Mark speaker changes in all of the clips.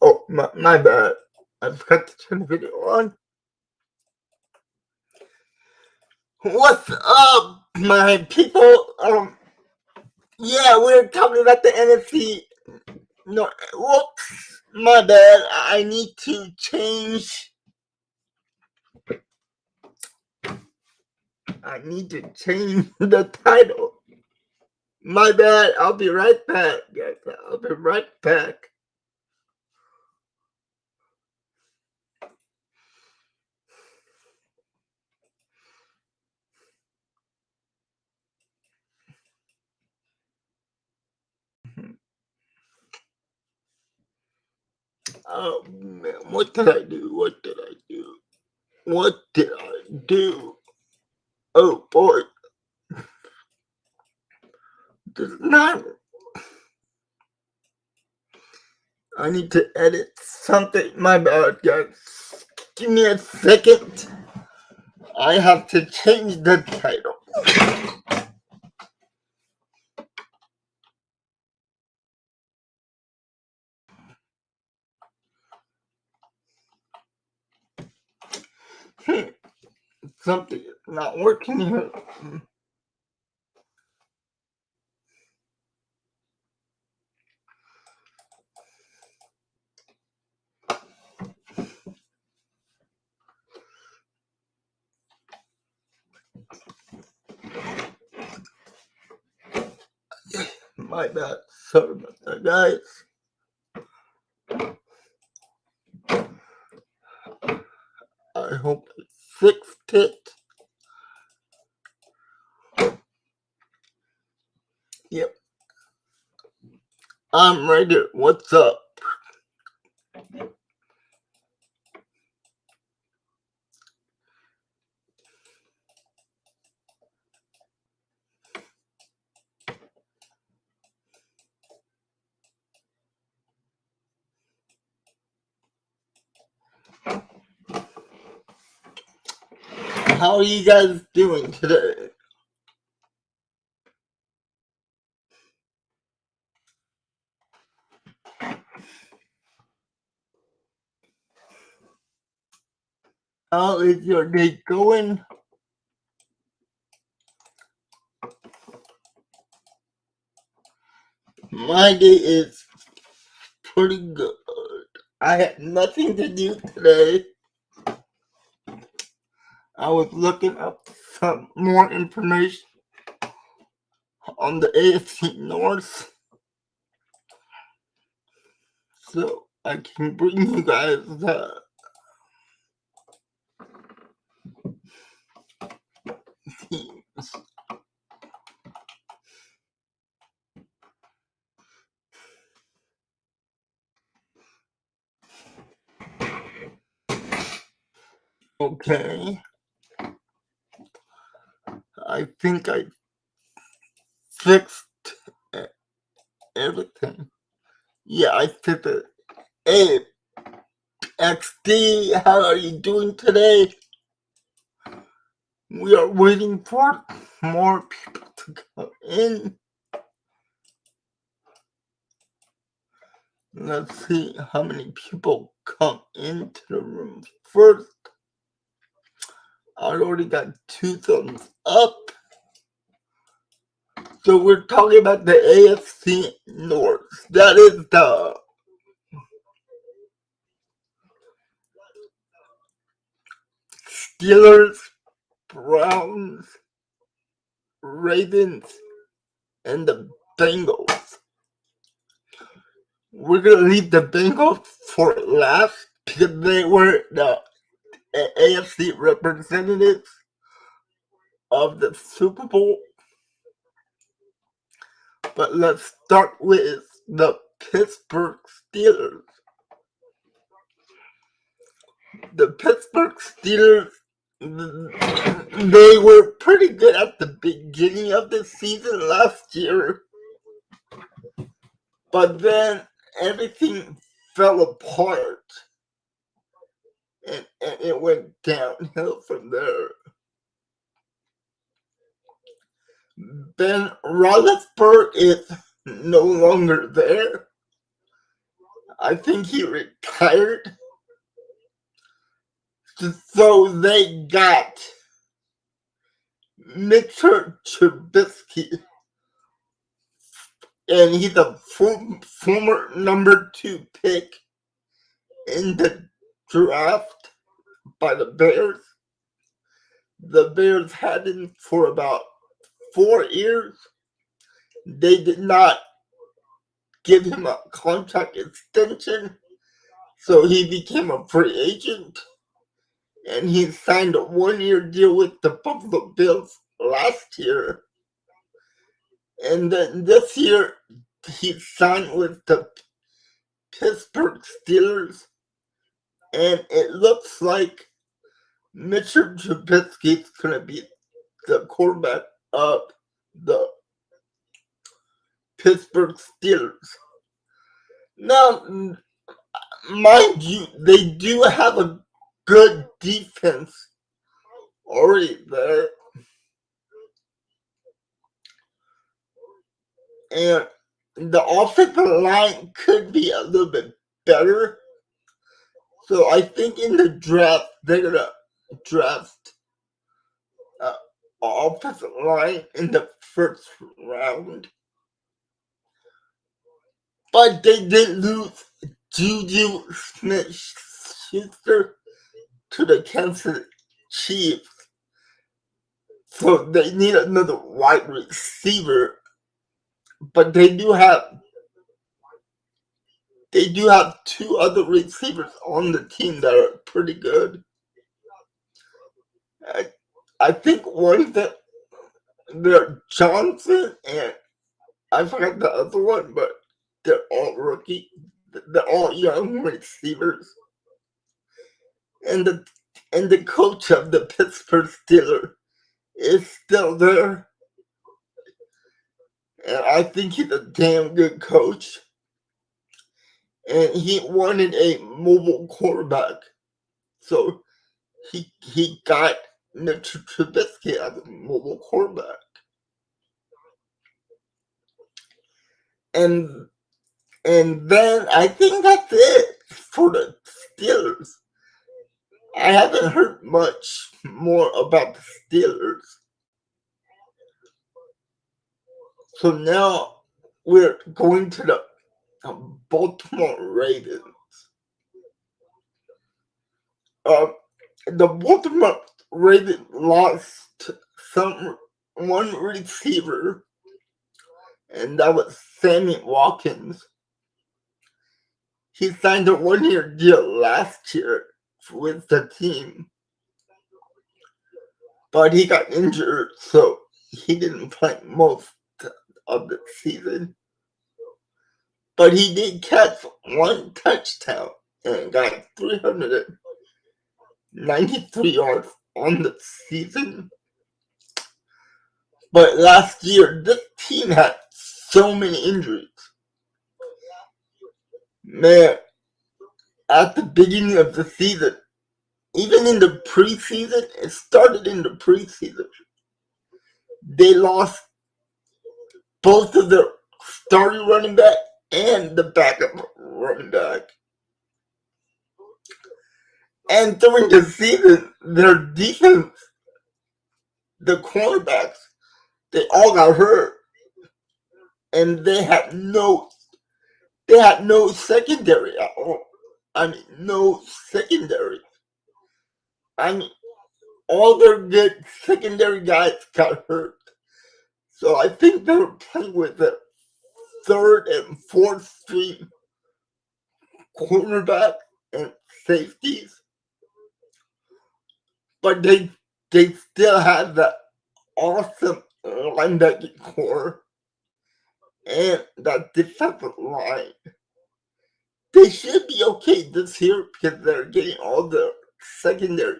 Speaker 1: Oh, my bad. I forgot to turn the video on. What's up, my people? Yeah, we're talking about the NFC. No, whoops, my bad. I need to change. I need to change the title. My bad. I'll be right back, guys. I'll be right back. Oh man, what did I do? What did I do? What did I do? Oh boy, this is not. I need to edit something. My bad, guys. Give me a second. I have to change the title. Something is not working here. My bad. Sorry about that, guys. I hope I fixed it. Yep. I'm ready. What's up? How are you guys doing today? How is your day going? My day is pretty good. I had nothing to do today. I was looking up some more information on the AFC North so I can bring you guys the teams. Okay, I think I fixed everything. Yeah, I fixed it. Hey, XD, how are you doing today? We are waiting for more people to come in. Let's see how many people come into the room first. I already got 2 thumbs up. So we're talking about the AFC North. That is the Steelers, Browns, Ravens, and the Bengals. We're gonna leave the Bengals for last because they were the AFC representatives of the Super Bowl. But let's start with the Pittsburgh Steelers. The Pittsburgh Steelers, they were pretty good at the beginning of the season last year, but then everything fell apart and it went downhill from there. Ben Roethlisberger is no longer there. I think he retired. So they got Mitchell Trubisky, and he's a former number 2 pick in the draft by the Bears. The Bears had him for about 4 years. They did not give him a contract extension, so he became a free agent. And he signed a 1-year deal with the Buffalo Bills last year. And then this year, he signed with the Pittsburgh Steelers. And it looks like Mitchell Trubisky is going to be the quarterback of the Pittsburgh Steelers. Now, mind you, they do have a good defense already there. And the offensive line could be a little bit better. So I think in the draft, they're going to draft offensive line in the first round. But they did lose Juju Smith-Schuster to the Kansas City Chiefs. So they need another wide receiver. But they do have 2 other receivers on the team that are pretty good. I think one that they're Johnson, and I forgot the other one, but they're all rookie. They're all young receivers. And the coach of the Pittsburgh Steelers is still there. And I think he's a damn good coach. And he wanted a mobile quarterback. So he got Mitchell Trubisky as a mobile quarterback. And then I think that's it for the Steelers. I haven't heard much more about the Steelers. So now we're going to the Baltimore Ravens. The Baltimore Ravens lost one receiver, and that was Sammy Watkins. He signed a 1-year deal last year with the team, but he got injured, so he didn't play most of the season. But he did catch 1 touchdown and got 393 yards on the season. But last year, this team had so many injuries. Man, at the beginning of the season, even in the preseason, it started in the preseason. They lost both of their starting running back and the backup running back. And during the season, their defense, the cornerbacks, they all got hurt. And they had no secondary at all. I mean, no secondary. I mean, all their good secondary guys got hurt. So I think they were playing with the 3rd and 4th string cornerback and safeties. But they still had that awesome linebacking core and that defensive line. They should be okay this year because they're getting all the secondary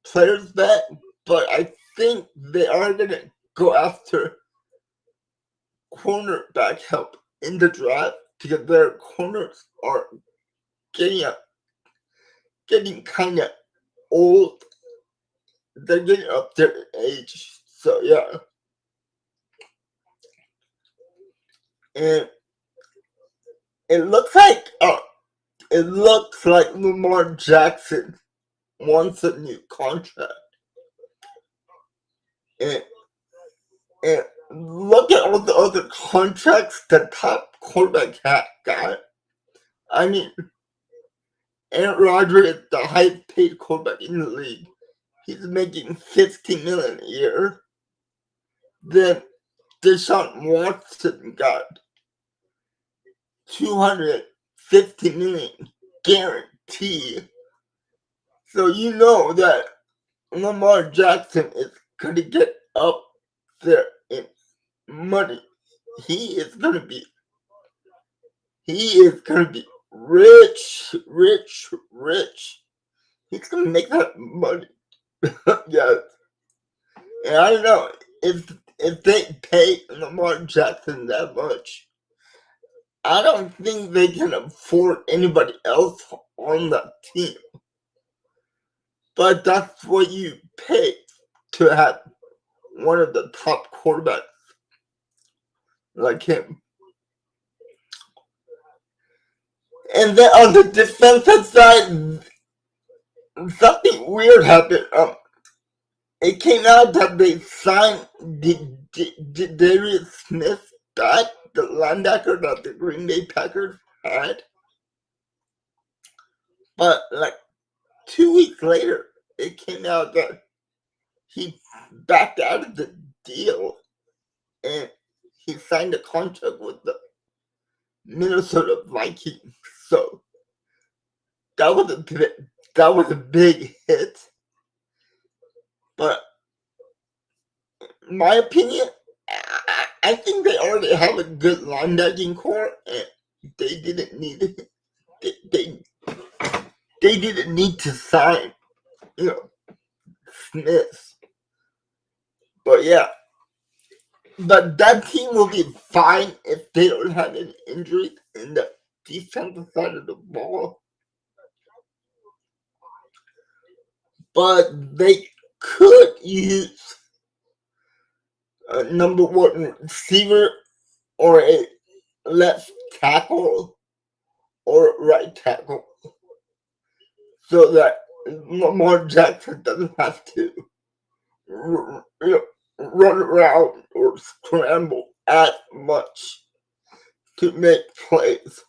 Speaker 1: players back, but I think they are going to go after cornerback help in the draft because their corners are getting kind of old. They're getting up there in age, so yeah. And it looks like it looks like Lamar Jackson wants a new contract. And look at all the other contracts the top quarterback got. I mean, Aaron Rodgers is the highest paid quarterback in the league. He's making $50 million a year. Then Deshaun Watson got $250 million guaranteed. So you know that Lamar Jackson is gonna get up there in money. He is gonna be rich. He's gonna make that money. Yes. And I don't know if they pay Lamar Jackson that much, I don't think they can afford anybody else on that team. But that's what you pay to have one of the top quarterbacks like him. And then on the defensive side, something weird happened. It came out that they signed Darius Smith back, the linebacker that the Green Bay Packers had. But like 2 weeks later, it came out that he backed out of the deal and he signed a contract with the Minnesota Vikings. So that was a big hit. But in my opinion, I think they already have a good linebacking core, and they didn't need it. They didn't need to sign, Smith. But yeah, but that team will be fine if they don't have any injuries in the defensive side of the ball. But they could use a number one receiver or a left tackle or right tackle so that Lamar Jackson doesn't have to run around or scramble as much to make plays.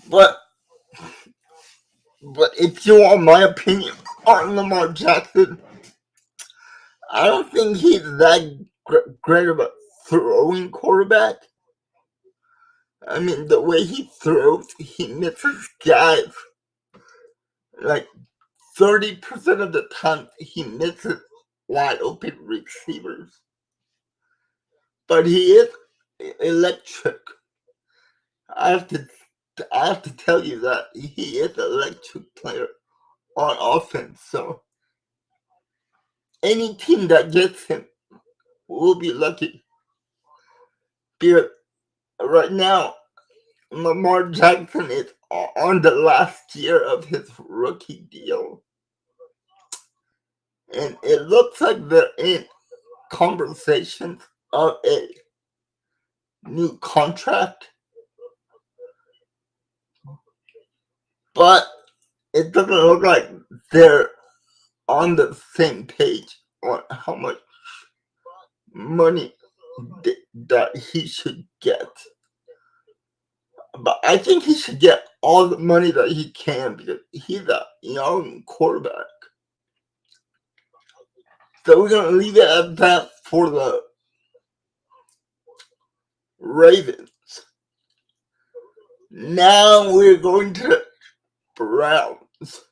Speaker 1: But if you want my opinion on Lamar Jackson, I don't think he's that great of a throwing quarterback. I mean, the way he throws, he misses guys. Like 30% of the time, he misses wide open receivers. But he is electric. I have to tell you that he is an electric player on offense. So any team that gets him will be lucky. Because right now, Lamar Jackson is on the last year of his rookie deal. And it looks like they're in conversations of a new contract. But it doesn't look like they're on the same page on how much money that he should get. But I think he should get all the money that he can because he's a young quarterback. So we're going to leave it at that for the Ravens. Now we're going to the Browns.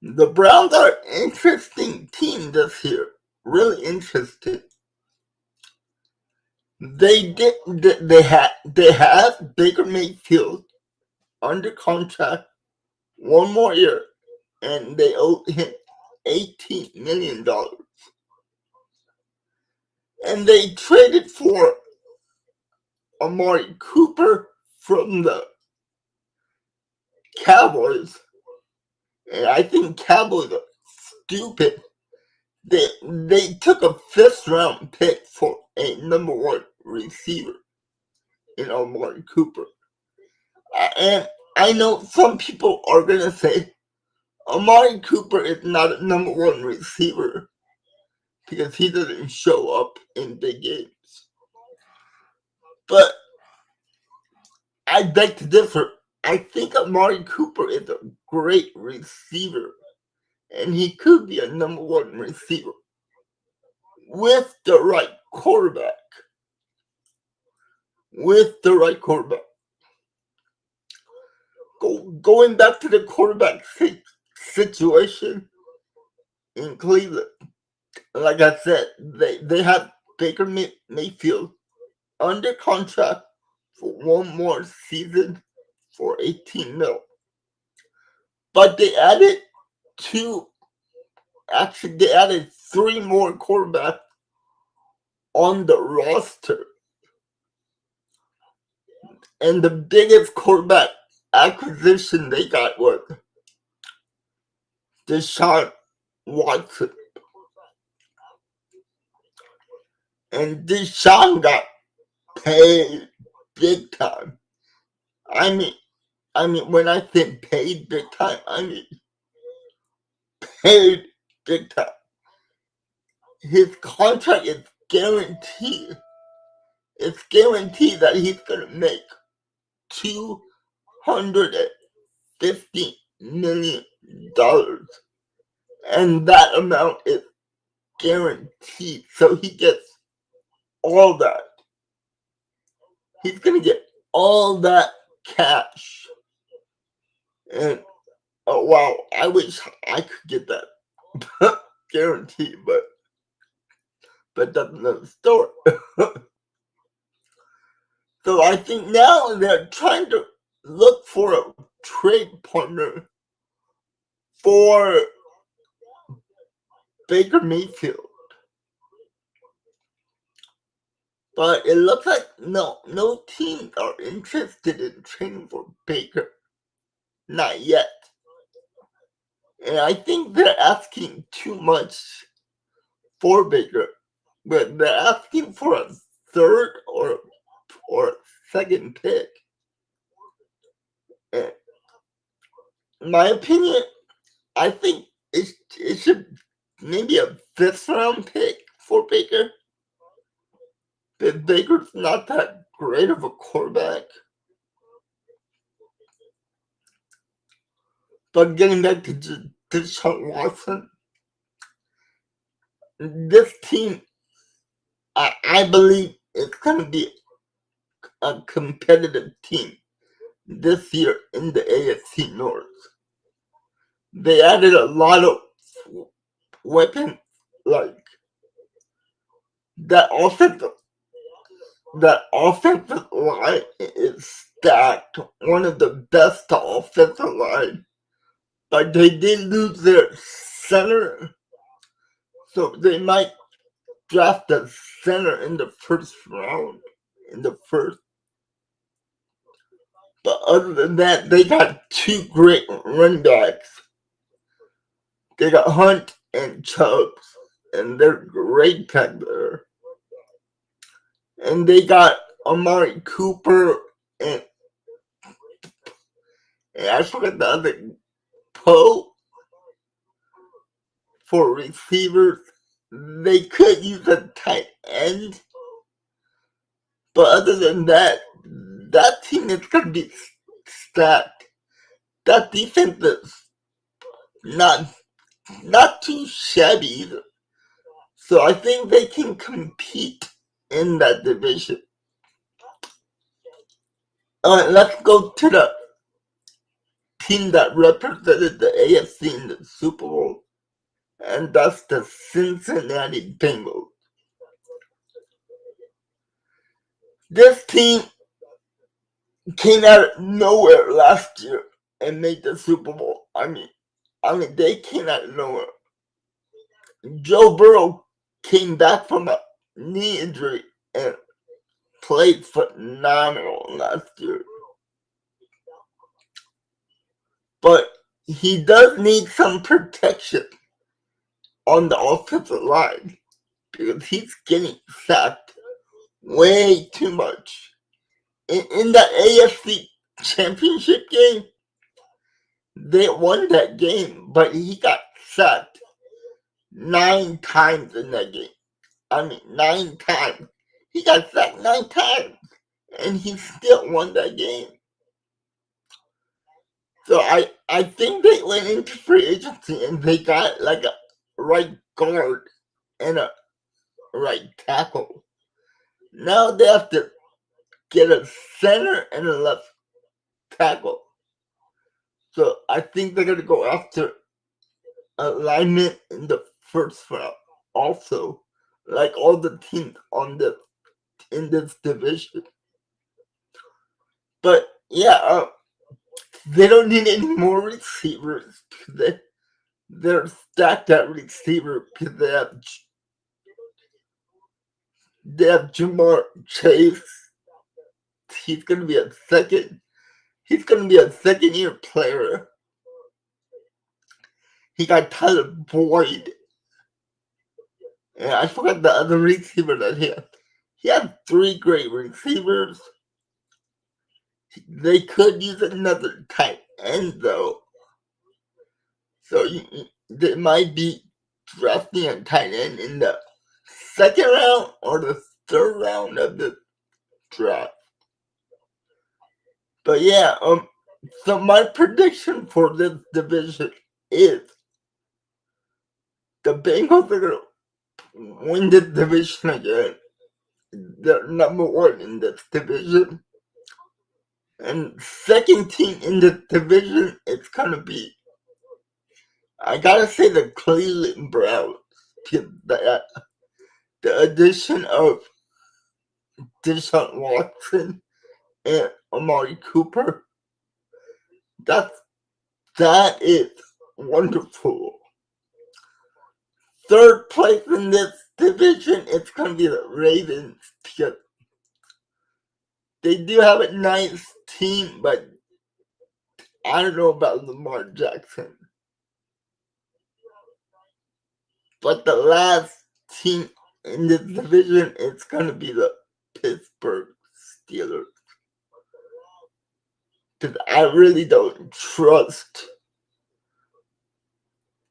Speaker 1: The Browns are an interesting team this year. Really interesting. They have Baker Mayfield under contract 1 more year, and they owe him $18 million. And they traded for Amari Cooper from the Cowboys. And I think Cowboys are stupid. They took a 5th round pick for a number 1 receiver in Amari Cooper. And I know some people are going to say Amari Cooper is not a number one receiver because he doesn't show up in big games. But I beg to differ. I think Amari Cooper is a great receiver, and he could be a number one receiver with the right quarterback. With the right quarterback. Going back to the quarterback situation in Cleveland, like I said, they have Baker Mayfield under contract for one more season for $18 million. But they added three more quarterbacks on the roster. And the biggest quarterback acquisition they got was Deshaun Watson. And Deshaun got paid big time. I mean, when I say paid big time, I mean paid big time. His contract is guaranteed. It's guaranteed that he's going to make $250 million. And that amount is guaranteed. So he gets all that. He's going to get all that cash. And, oh wow, I wish I could get that guaranteed, but that's another story. So I think now they're trying to look for a trade partner for Baker Mayfield. But it looks like no teams are interested in trading for Baker. Not yet. And I think they're asking too much for Baker. But they're asking for a third or second pick. And in my opinion, I think it should maybe a 5th round pick for Baker. But Baker's not that great of a quarterback. But getting back to Deshaun Watson, this team, I believe it's going to be a competitive team this year in the AFC North. They added a lot of weapons, like that offensive line is stacked. One of the best offensive line. But they did lose their center, so they might draft a center in the first round. But other than that, they got two great running backs. They got Hunt and Chubbs, and they're great back there. And they got Amari Cooper and I forgot the other, Poe for receivers. They could use a tight end. But other than that, that team is going to be stacked. That defense is not too shabby either. So I think they can compete in that division. Let's go to the team that represented the AFC in the Super Bowl. And that's the Cincinnati Bengals. This team came out of nowhere last year and made the Super Bowl. I mean, they came out of nowhere. Joe Burrow came back from a knee injury and played phenomenal last year. But he does need some protection on the offensive line because he's getting sacked way too much. in the AFC Championship game, they won that game, but he got sacked 9 times in that game. I mean, 9 times. He got sacked 9 times, and he still won that game. So I think they went into free agency and they got like a right guard and a right tackle. Now they have to get a center and a left tackle. So I think they're gonna go after alignment in the first round also, like all the teams in this division. But yeah, they don't need any more receivers. They're stacked at receiver because they have Jamar Chase. He's gonna be a second year player. He got Tyler Boyd. And I forgot the other receiver that he had. He had 3 great receivers. They could use another tight end though. So they might be drafting a tight end in the second round or the third round of the draft. But yeah, so my prediction for this division is the Bengals are gonna win the division again. They're number 1 in this division. And second team in the division, it's gonna be, I gotta say, the Cleveland Browns. The addition of Deshaun Watson and Amari Cooper, that is wonderful. Third place in this division, it's gonna be the Ravens because they do have a nice team, but I don't know about Lamar Jackson. But the last team in this division, it's gonna be the Pittsburgh Steelers. Because I really don't trust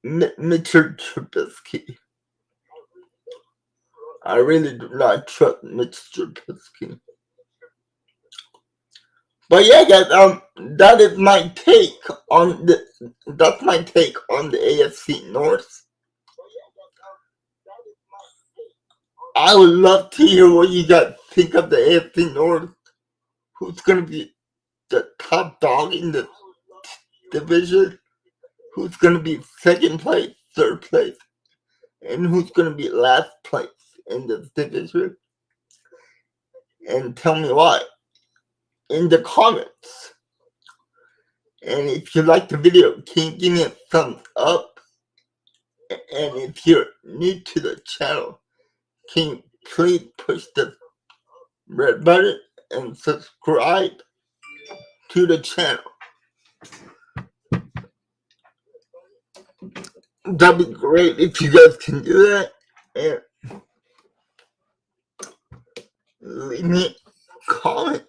Speaker 1: Mitchell Trubisky. I really do not trust Mitch Trubisky. But yeah, guys, that is my take on the AFC North. I would love to hear what you guys think of the AFC North. Who's gonna be the top dog in the division? Who's gonna be second place, third place, and who's gonna be last place in this division? And tell me why in the comments. And if you like the video, can you give me a thumbs up? And if you're new to the channel, can you please push the red button and subscribe to the channel? That'd be great if you guys can do that. And leave me comments.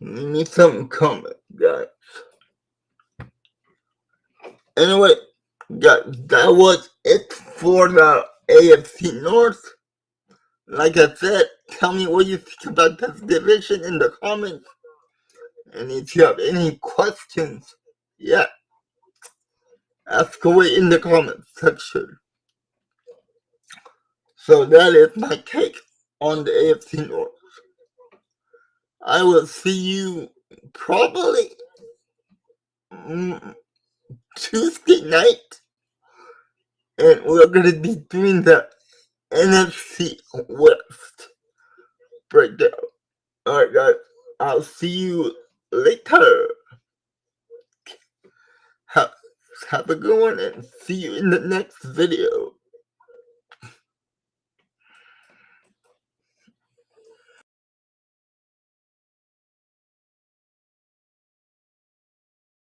Speaker 1: Leave me some comments, guys. Anyway, guys, that was it for the AFC North. Like I said, tell me what you think about this division in the comments. And if you have any questions, yeah, ask away in the comments section. So that is my take on the AFC North. I will see you probably Tuesday night, and we're going to be doing the NFC West breakdown. Alright, guys, I'll see you later. Have a good one, and see you in the next video.